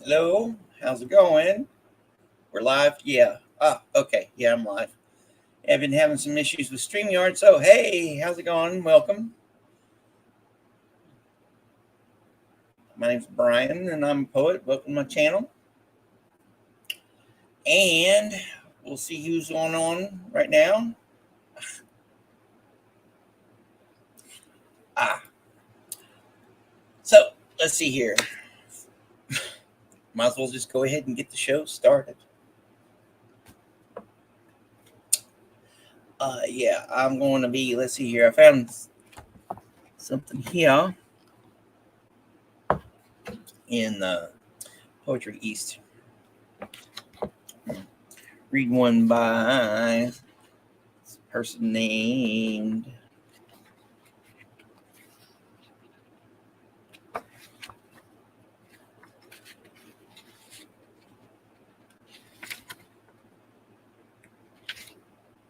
Hello, how's it going? We're live? Yeah. Okay. Yeah, I'm live. I've been having some issues with StreamYard, so hey, how's it going? Welcome. My name's Brian, and I'm a poet. Welcome to my channel. And we'll see who's going on right now. Ah, so let's see here. Might as well just go ahead and get the show started. Yeah, I'm going to be, let's see here. I found something here in Poetry East. Read one by this person named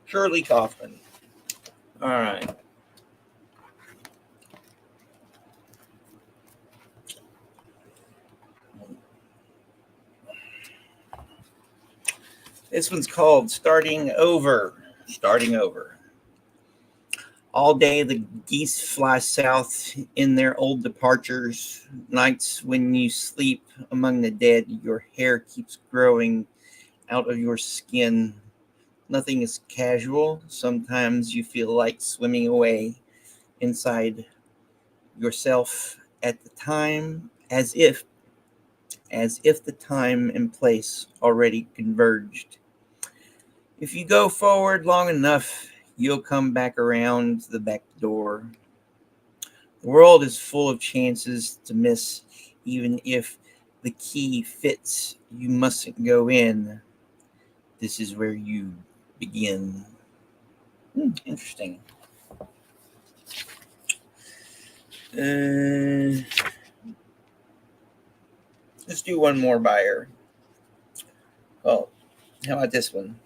Shirley Kaufman. All right. This one's called Starting Over. Starting Over. All day the geese fly south in their old departures. Nights when you sleep among the dead, your hair keeps growing out of your skin. Nothing is casual. Sometimes you feel like swimming away inside yourself at the time, as if the time and place already converged. If you go forward long enough, you'll come back around the back door. The world is full of chances to miss, even if the key fits, you mustn't go in. This is where you begin. Interesting. Let's do one more buyer. Oh, how about this one?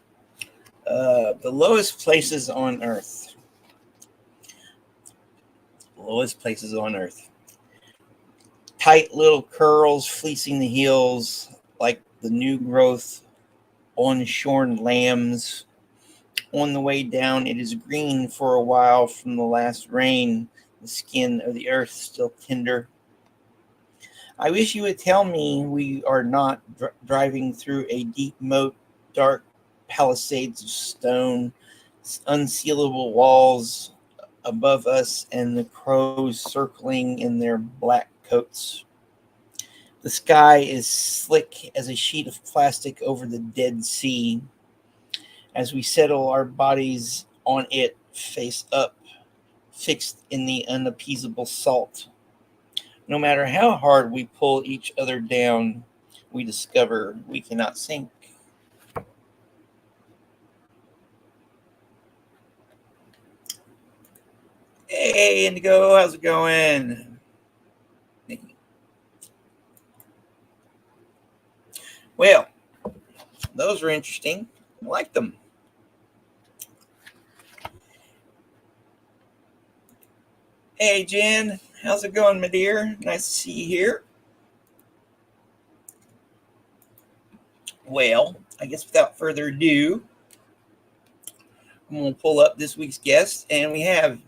The lowest places on earth. Lowest places on earth. Tight little curls fleecing the heels like the new growth on shorn lambs. On the way down, it is green for a while from the last rain, the skin of the earth still tender. I wish you would tell me we are not driving through a deep moat, dark palisades of stone, unsealable walls above us, and the crows circling in their black coats. The sky is slick as a sheet of plastic over the Dead Sea. As we settle our bodies on it, face up, fixed in the unappeasable salt. No matter how hard we pull each other down, we discover we cannot sink. Hey, Indigo, how's it going? Well, those are interesting. I like them. Hey, Jen, how's it going, my dear? Nice to see you here. Well, I guess without further ado, I'm going to pull up this week's guest, and we have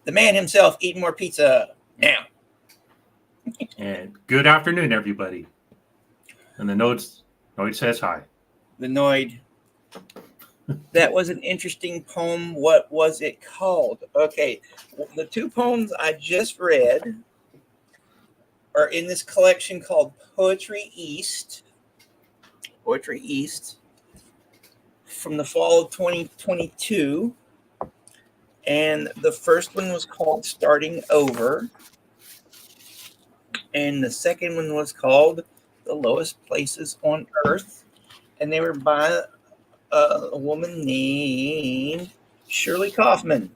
the man himself eating more pizza now. And good afternoon, everybody. And the Noid says hi. The Noid. That was an interesting poem. What was it called? Okay, the two poems I just read are in this collection called Poetry East. Poetry East from the fall of 2022. And the first one was called Starting Over. And the second one was called The Lowest Places on Earth. And they were by a woman named Shirley Kaufman.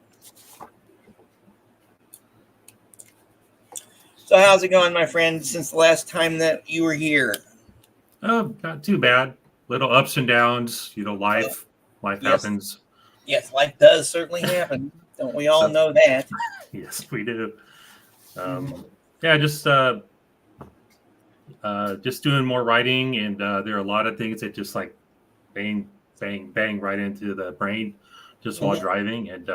So how's it going, my friend, since the last time that you were here? Oh, not too bad. Little ups and downs. Life Yes. happens. Yes, life does certainly happen. Don't we all know that? Yes, we do. Yeah, just just doing more writing, and there are a lot of things that just like bang, bang, bang right into the brain just while driving, and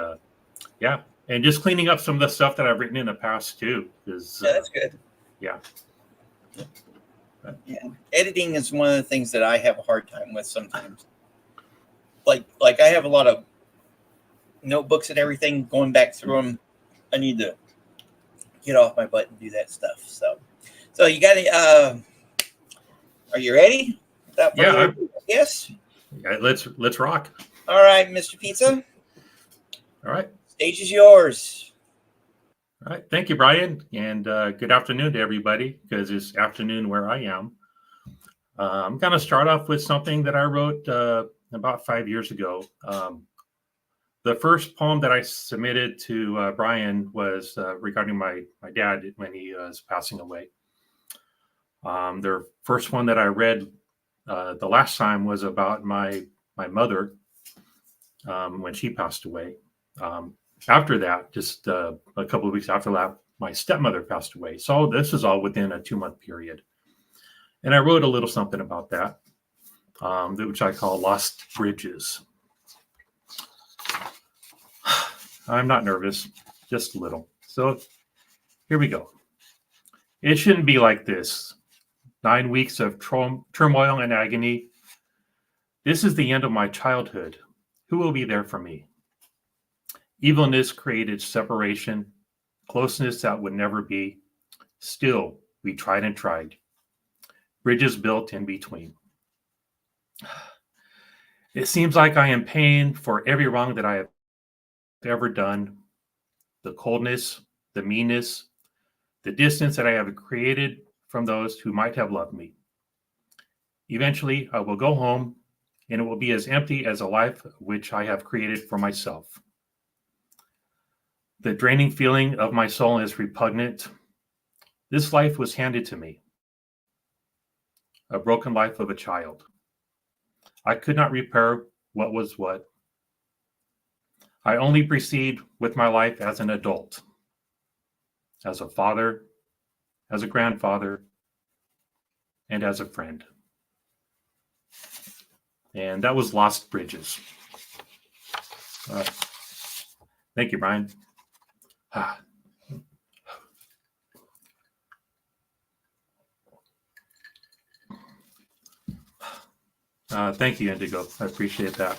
yeah, and just cleaning up some of the stuff that I've written in the past too. Because Yeah, that's good. yeah. Yeah, editing is one of the things that I have a hard time with sometimes. Like I have a lot of notebooks and everything. Going back through them, I need to get off my butt and do that stuff. So you got any? Are you ready? Without Yeah, further ado, yes. Yeah, let's rock. All right, Mr. Pizza. All right. Stage is yours. All right. Thank you, Brian. And good afternoon to everybody, because it's afternoon where I am. I'm going to start off with something that I wrote about 5 years ago. The first poem that I submitted to Brian was regarding my dad when he was passing away. The first one that I read the last time was about my mother when she passed away. After that, just a couple of weeks after that, my stepmother passed away. So this is all within a 2-month period. And I wrote a little something about that, which I call Lost Bridges. I'm not nervous, just a little. So here we go. It shouldn't be like this. 9 weeks of turmoil and agony. This is the end of my childhood. Who will be there for me? Evilness created separation, closeness that would never be. Still, we tried and tried. Bridges built in between. It seems like I am paying for every wrong that I have ever done. The coldness, the meanness, the distance that I have created from those who might have loved me. Eventually, I will go home, and it will be as empty as a life which I have created for myself. The draining feeling of my soul is repugnant. This life was handed to me, a broken life of a child. I could not repair what was what. I only proceed with my life as an adult, as a father, as a grandfather, and as a friend. And that was Lost Bridges. Thank you, Brian. Thank you, Indigo. I appreciate that.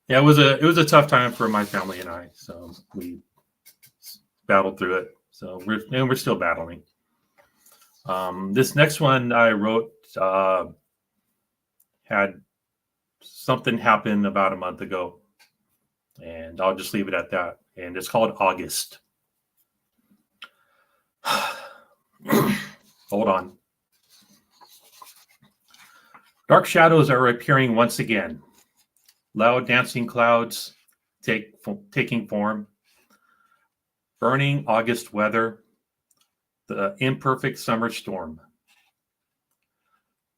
Yeah, it was a tough time for my family and I. So we battled through it. So we're still battling. This next one I wrote had something happen about a month ago, and I'll just leave it at that. And it's called August. Hold on. Dark shadows are appearing once again. Loud dancing clouds taking form. Burning August weather. The imperfect summer storm.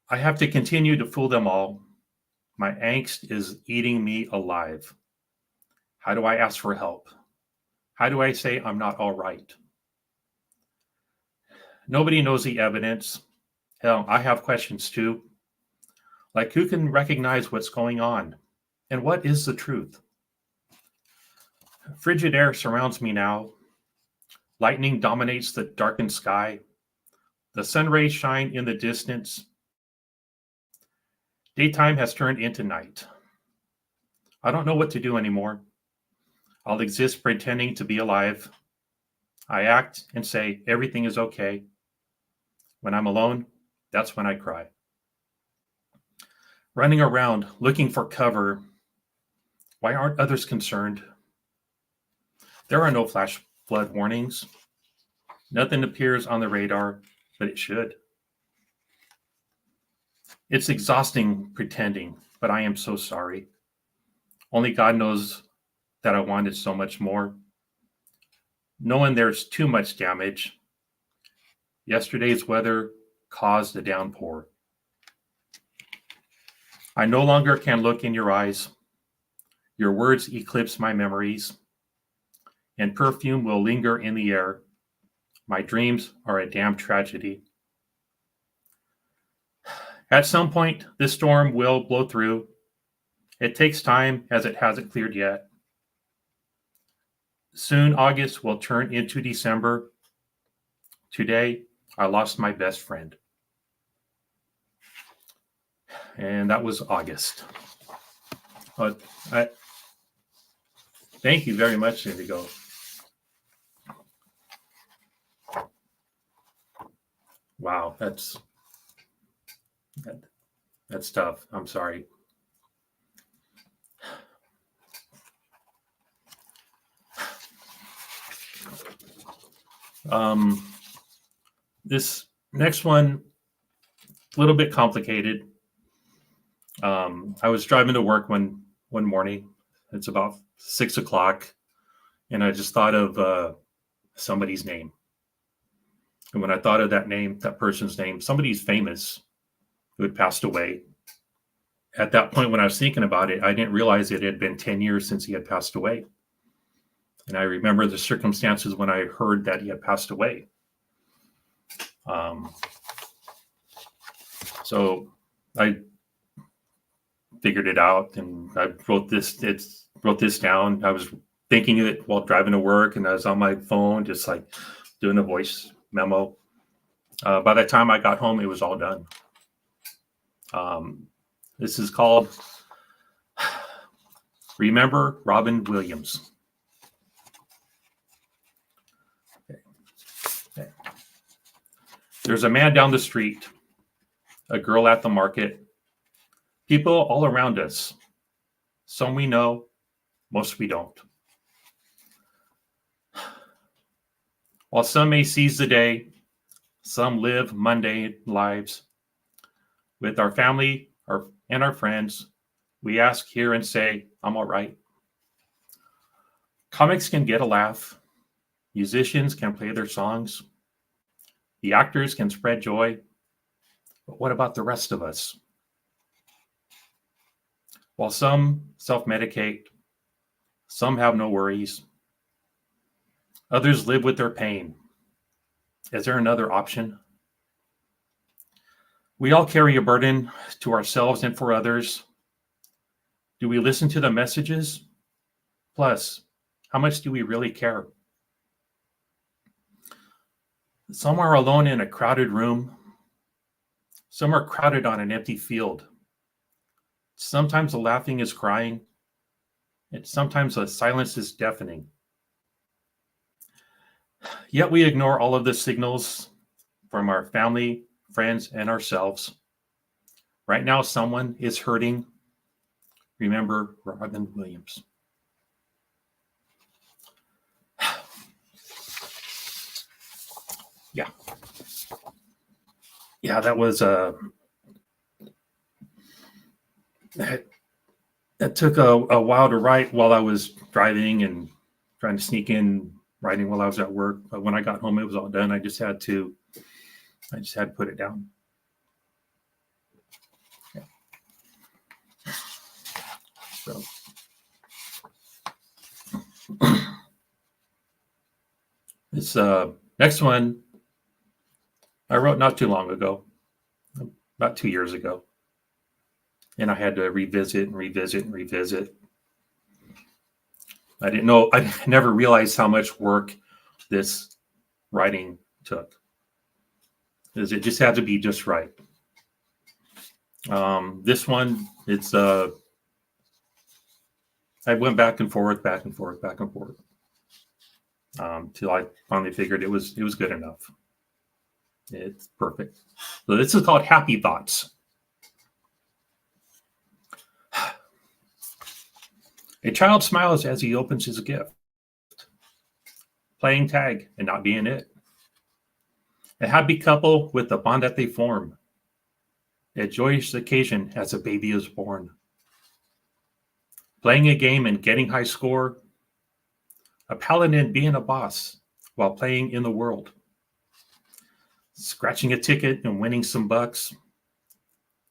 I have to continue to fool them all. My angst is eating me alive. How do I ask for help? How do I say I'm not all right? Nobody knows the evidence. Hell, I have questions too. Like, who can recognize what's going on? And what is the truth? Frigid air surrounds me now. Lightning dominates the darkened sky. The sun rays shine in the distance. Daytime has turned into night. I don't know what to do anymore. I'll exist pretending to be alive. I act and say everything is okay. When I'm alone, that's when I cry. Running around, looking for cover. Why aren't others concerned? There are no flash flood warnings. Nothing appears on the radar, but it should. It's exhausting pretending, but I am so sorry. Only God knows that I wanted so much more. Knowing there's too much damage. Yesterday's weather caused a downpour. I no longer can look in your eyes. Your words eclipse my memories, and perfume will linger in the air. My dreams are a damn tragedy. At some point, this storm will blow through. It takes time as it hasn't cleared yet. Soon, August will turn into December. Today, I lost my best friend. And that was August. Thank you very much, Indigo. Wow, that's tough. I'm sorry. This next one, a little bit complicated. I was driving to work one morning. It's about 6 o'clock, and I just thought of somebody's name. And when I thought of that name, that person's name, somebody's famous who had passed away. At that point, when I was thinking about it, I didn't realize it had been 10 years since he had passed away. And I remember the circumstances when I heard that he had passed away. So I figured it out, and I wrote this down. I was thinking it while driving to work, and I was on my phone, just like doing a voice memo. By the time I got home, it was all done. This is called Remember Robin Williams. Okay. There's a man down the street, a girl at the market, people all around us. Some we know, most we don't. While some may seize the day, some live mundane lives. With our family and our friends, we ask, hear, and say, I'm all right. Comics can get a laugh. Musicians can play their songs. The actors can spread joy. But what about the rest of us? While some self-medicate, some have no worries. Others live with their pain. Is there another option? We all carry a burden to ourselves and for others. Do we listen to the messages? Plus, how much do we really care? Some are alone in a crowded room. Some are crowded on an empty field. Sometimes the laughing is crying, and sometimes the silence is deafening. Yet we ignore all of the signals from our family, friends, and ourselves. Right now, someone is hurting. Remember Robin Williams. Yeah, that was that took a while to write while I was driving and trying to sneak in writing while I was at work. But when I got home, it was all done. I just had to put it down. Yeah. So this next one I wrote not too long ago, about 2 years ago. And I had to revisit. I didn't know, I never realized how much work this writing took. Because it just had to be just right. This one, it's I went back and forth, till I finally figured it was good enough. It's perfect. So this is called Happy Thoughts. A child smiles as he opens his gift, playing tag and not being it. A happy couple with the bond that they form. A joyous occasion as a baby is born. Playing a game and getting high score. A paladin being a boss while playing in the world. Scratching a ticket and winning some bucks.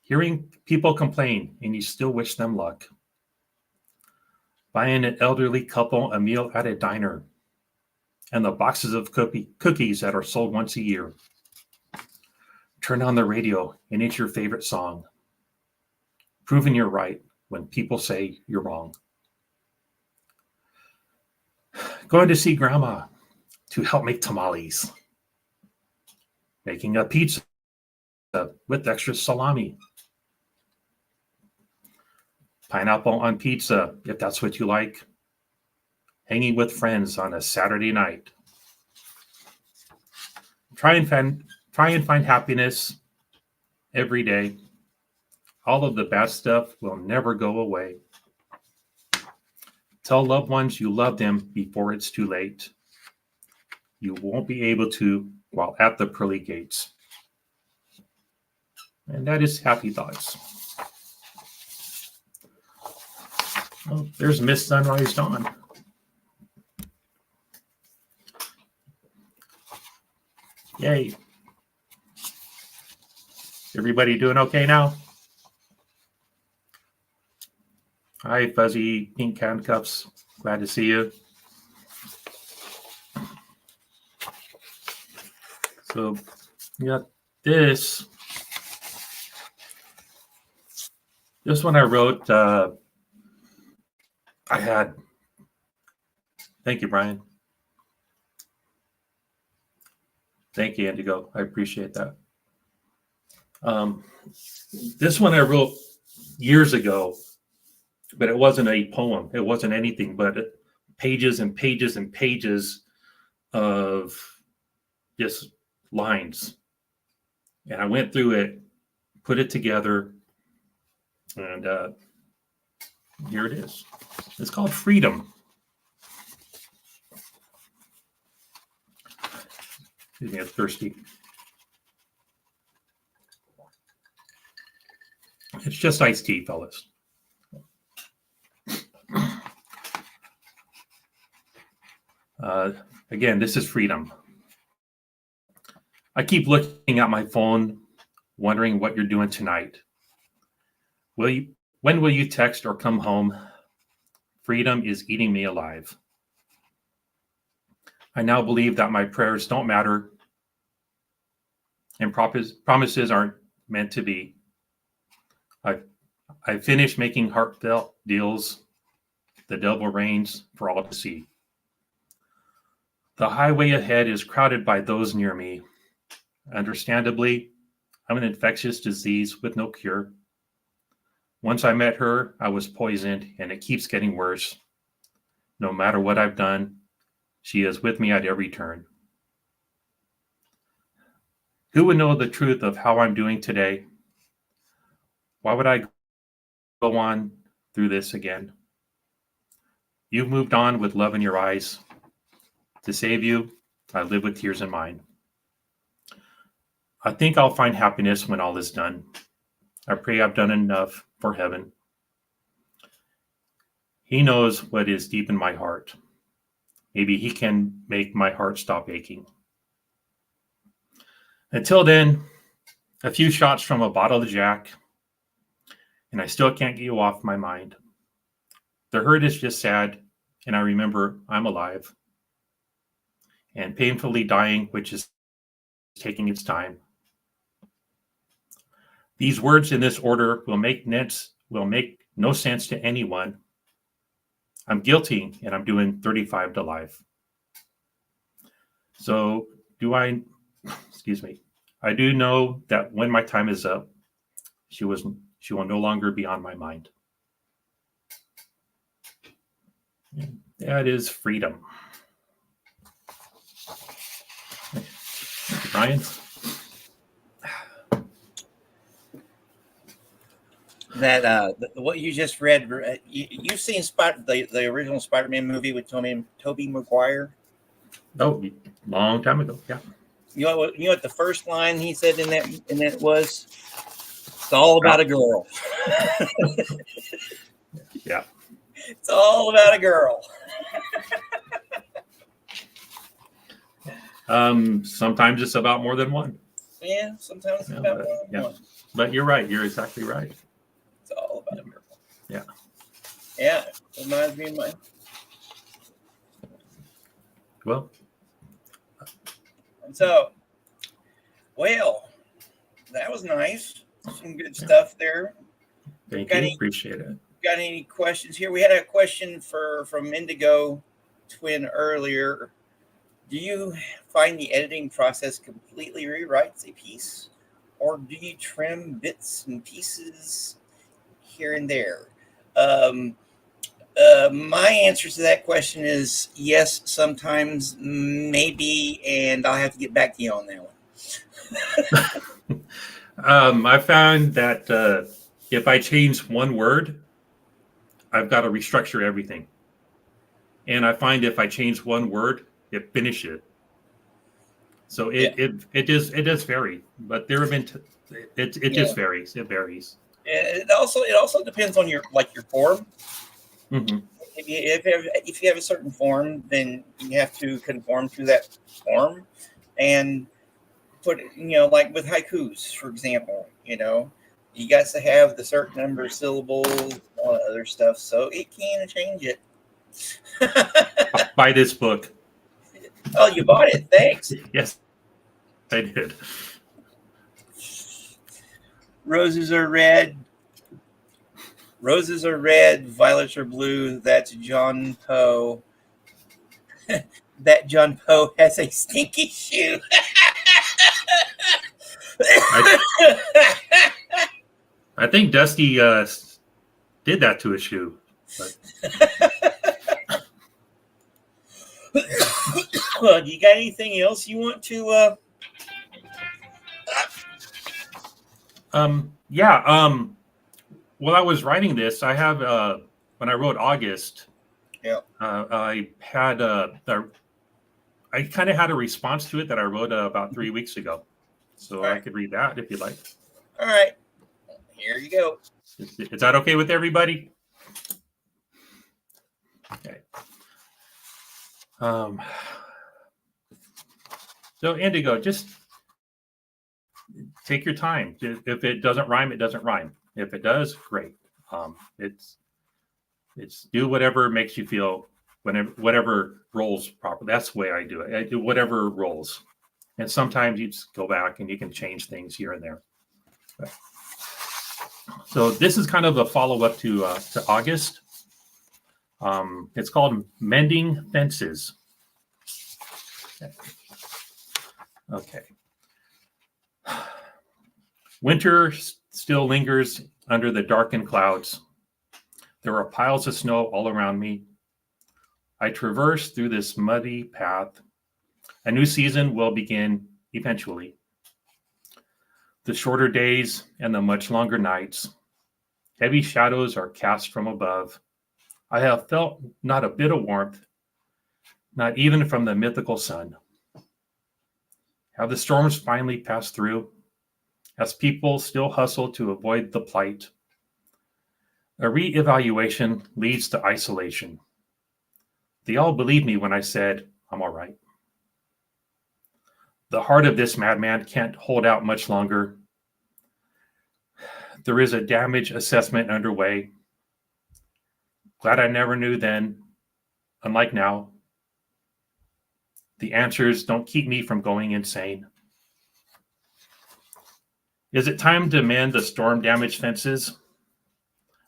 Hearing people complain and you still wish them luck. Buying an elderly couple a meal at a diner. and the boxes of cookies that are sold once a year. Turn on the radio and it's your favorite song, proving you're right when people say you're wrong. Going to see grandma to help make tamales, making a pizza with extra salami, pineapple on pizza if that's what you like, hanging with friends on a Saturday night. Try and find happiness every day. All of the bad stuff will never go away. Tell loved ones you love them before it's too late. You won't be able to while at the pearly gates. And that is Happy Thoughts. Oh, there's Miss Sunrise Dawn. Yay. Everybody doing okay now? Hi, Fuzzy Pink Handcuffs. Glad to see you. So, yeah, this one I wrote, thank you, Brian. Thank you, Indigo. I appreciate that. This one I wrote years ago, but it wasn't a poem. It wasn't anything but pages and pages and pages of just lines. And I went through it, put it together, and here it is. It's called Freedom. Excuse me, I'm thirsty. It's just iced tea, fellas. Again, this is Freedom. I keep looking at my phone, wondering what you're doing tonight. When will you text or come home? Freedom is eating me alive. I now believe that my prayers don't matter and promises aren't meant to be. I finished making heartfelt deals. The devil reigns for all to see. The highway ahead is crowded by those near me. Understandably, I'm an infectious disease with no cure. Once I met her, I was poisoned, and it keeps getting worse. No matter what I've done, she is with me at every turn. Who would know the truth of how I'm doing today? Why would I go on through this again? You've moved on with love in your eyes. To save you, I live with tears in mine. I think I'll find happiness when all is done. I pray I've done enough for heaven. He knows what is deep in my heart. Maybe he can make my heart stop aching. Until then, a few shots from a bottle of Jack, and I still can't get you off my mind. The hurt is just sad, and I remember I'm alive and painfully dying, which is taking its time. These words in this order will make no sense to anyone. I'm guilty, and I'm doing 35 to life. So I do know that when my time is up, she will no longer be on my mind. And that is Freedom. Thank you, Brian. That what you just read, you've seen the original Spider-Man movie with Tobey Maguire? Oh, long time ago, yeah. You know what the first line he said in that was? It's all about a girl. Yeah. It's all about a girl. Sometimes it's about more than one. Yeah, sometimes it's about more than one. But you're right. You're exactly right. It's all about a girl. Yeah. Yeah, reminds me of mine. Well, So, well, that was nice. Some good Yeah. stuff there. Thank Got you. any, Appreciate it. got any questions here? We had a question from Indigo Twin earlier. Do you find the editing process completely rewrites a piece, or do you trim bits and pieces here and there? Um, my answer to that question is yes, sometimes, maybe, and I'll have to get back to you on that one. I found that if I change one word, I've got to restructure everything. And I find if I change one word, it finishes it. So Yeah, it does vary, but there have been it yeah. just varies. It varies. It also depends on your form. Hmm. If you have a certain form, then you have to conform to that form, and put like with haikus, for example. You got to have the certain number of syllables, all that other stuff, so it can change it. Buy this book. Oh, you bought it. Thanks. Yes, I did. Roses are red. Roses are red. Violets are blue. That's John Poe. That John Poe has a stinky shoe. I I think Dusty did that to a shoe. But Do you got anything else you want to? yeah. While I was writing this, I have when I wrote August, Yeah. I had I kind of had a response to it that I wrote about 3 weeks ago, so All I right. could read that if you'd like. All right. Here you go. Is that okay with everybody? Okay. So Indigo, just take your time. If it doesn't rhyme, it doesn't rhyme. If it does, great. It's do whatever makes you feel, whatever rolls proper. That's the way I do it. I do whatever rolls, and sometimes you just go back and you can change things here and there. So this is kind of a follow up to August. It's called Mending Fences. Okay. Winter still lingers under the darkened clouds. There are piles of snow all around me. I traverse through this muddy path. A new season will begin eventually. The shorter days and the much longer nights. Heavy shadows are cast from above. I have felt not a bit of warmth, not even from the mythical sun. Have the storms finally passed through, as people still hustle to avoid the plight? A re-evaluation leads to isolation. They all believed me when I said, I'm all right. The heart of this madman can't hold out much longer. There is a damage assessment underway. Glad I never knew then, unlike now. The answers don't keep me from going insane. Is it time to mend the storm damaged fences?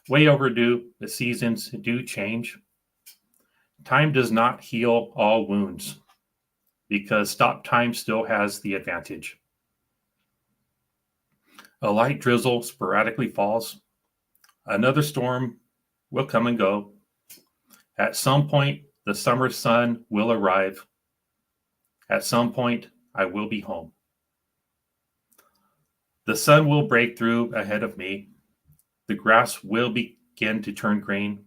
Way overdue, the seasons do change. Time does not heal all wounds, because stop time still has the advantage. A light drizzle sporadically falls. Another storm will come and go. At some point, the summer sun will arrive. At some point, I will be home. The sun will break through ahead of me. The grass will begin to turn green.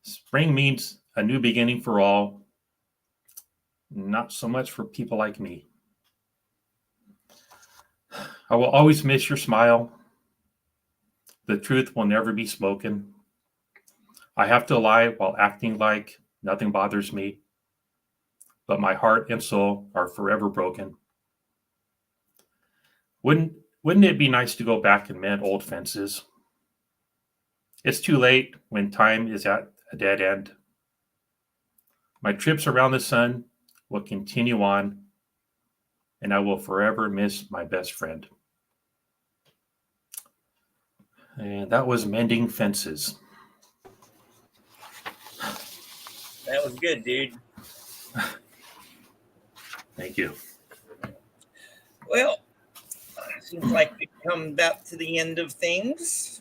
Spring means a new beginning for all, not so much for people like me. I will always miss your smile. The truth will never be spoken. I have to lie while acting like nothing bothers me, but my heart and soul are forever broken. Wouldn't it be nice to go back and mend old fences? It's too late when time is at a dead end. My trips around the sun will continue on. and I will forever miss my best friend. And that was Mending Fences. That was good, dude. Thank you. Well, seems like we've come about to the end of things.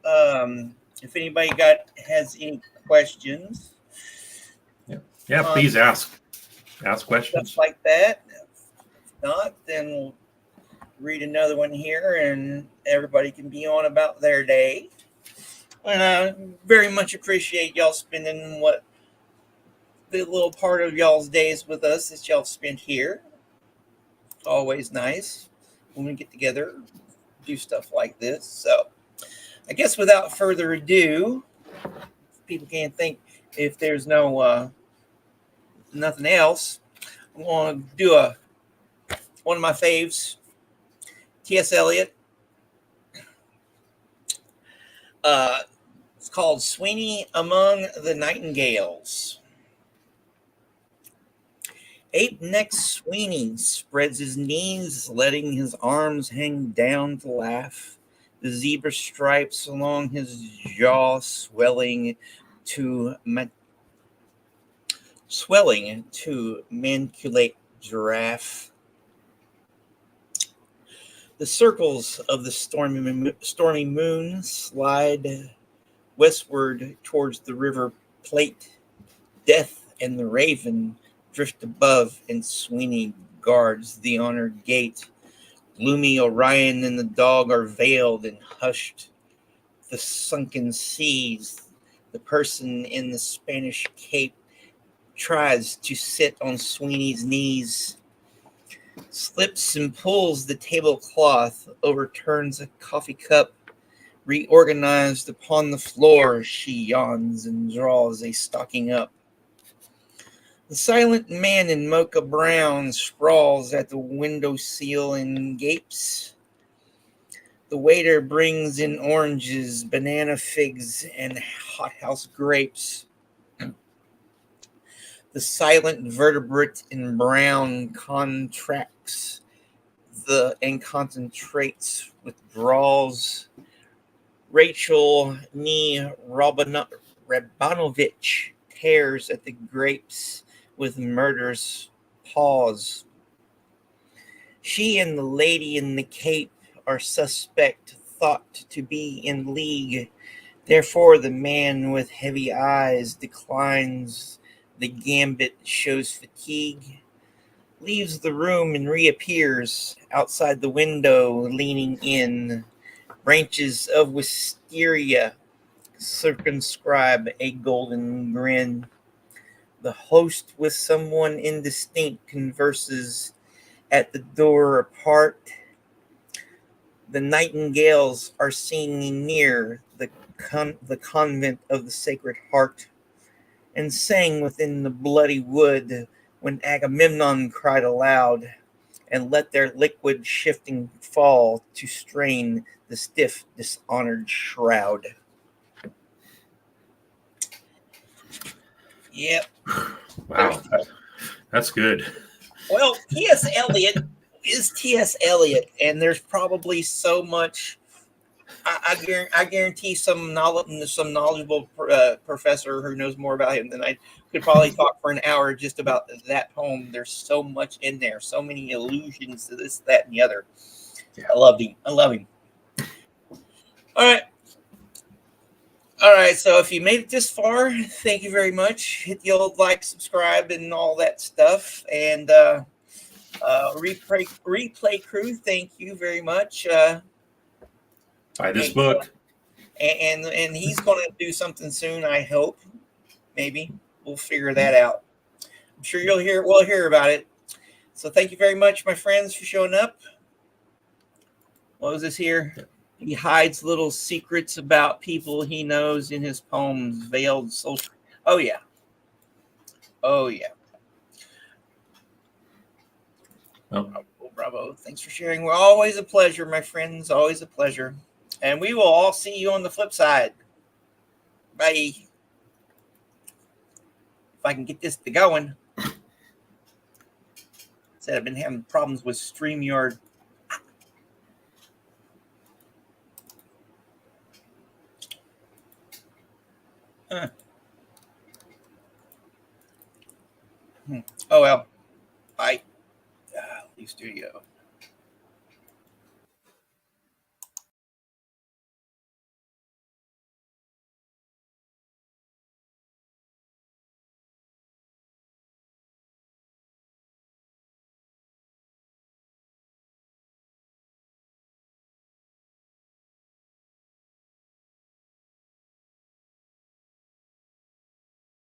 If anybody has any questions, Yeah, please ask questions. stuff like that. If not, then we'll read another one here, and everybody can be on about their day. And I very much appreciate y'all spending the little part of y'all's days with us that y'all spent here. It's always nice when we get together, do stuff like this. So I guess without further ado, people can't think if there's no nothing else. I'm going to do one of my faves, T.S. Eliot. It's called Sweeney Among the Nightingales. Ape-necked Sweeney spreads his knees, letting his arms hang down to laugh. The zebra stripes along his jaw swelling to manipulate giraffe. The circles of the stormy moon slide westward towards the river Plate. Death and the raven drift above, and Sweeney guards the honored gate. Gloomy Orion and the dog are veiled and hushed. The sunken seas, the person in the Spanish cape tries to sit on Sweeney's knees, slips and pulls the tablecloth, overturns a coffee cup. Reorganized upon the floor, she yawns and draws a stocking up. The silent man in mocha brown sprawls at the windowsill and gapes. The waiter brings in oranges, banana figs, and hothouse grapes. The silent vertebrate in brown contracts and concentrates, withdraws. Rachel Rabanovich tears at the grapes with murderous paws. She and the lady in the cape are suspect, thought to be in league. Therefore, the man with heavy eyes declines the gambit, shows fatigue, leaves the room and reappears outside the window, leaning in. Branches of wisteria circumscribe a golden grin. The host with someone indistinct converses at the door apart. The nightingales are singing near the convent of the Sacred Heart, and sang within the bloody wood when Agamemnon cried aloud, and let their liquid shifting fall to strain the stiff, dishonored shroud. Yep. Wow, that's good. Well, T.S. Eliot is T.S. Eliot, and there's probably so much. I guarantee some knowledgeable professor who knows more about him than I could probably talk for an hour just about that poem. There's so much in there, so many allusions to this, that, and the other. Yeah. I love him. All right. So if you made it this far, thank you very much. Hit the old like, subscribe, and all that stuff. And replay crew, thank you very much. Buy this book. And he's going to do something soon, I hope. Maybe we'll figure that out. I'm sure we'll hear about it. So thank you very much, my friends, for showing up. What was this here? He hides little secrets about people he knows in his poems, veiled social. Oh yeah. Oh bravo. Thanks for sharing. We're always a pleasure, my friends. Always a pleasure. And we will all see you on the flip side. Bye. If I can get this to going. said I've been having problems with StreamYard. Oh well, leave studio.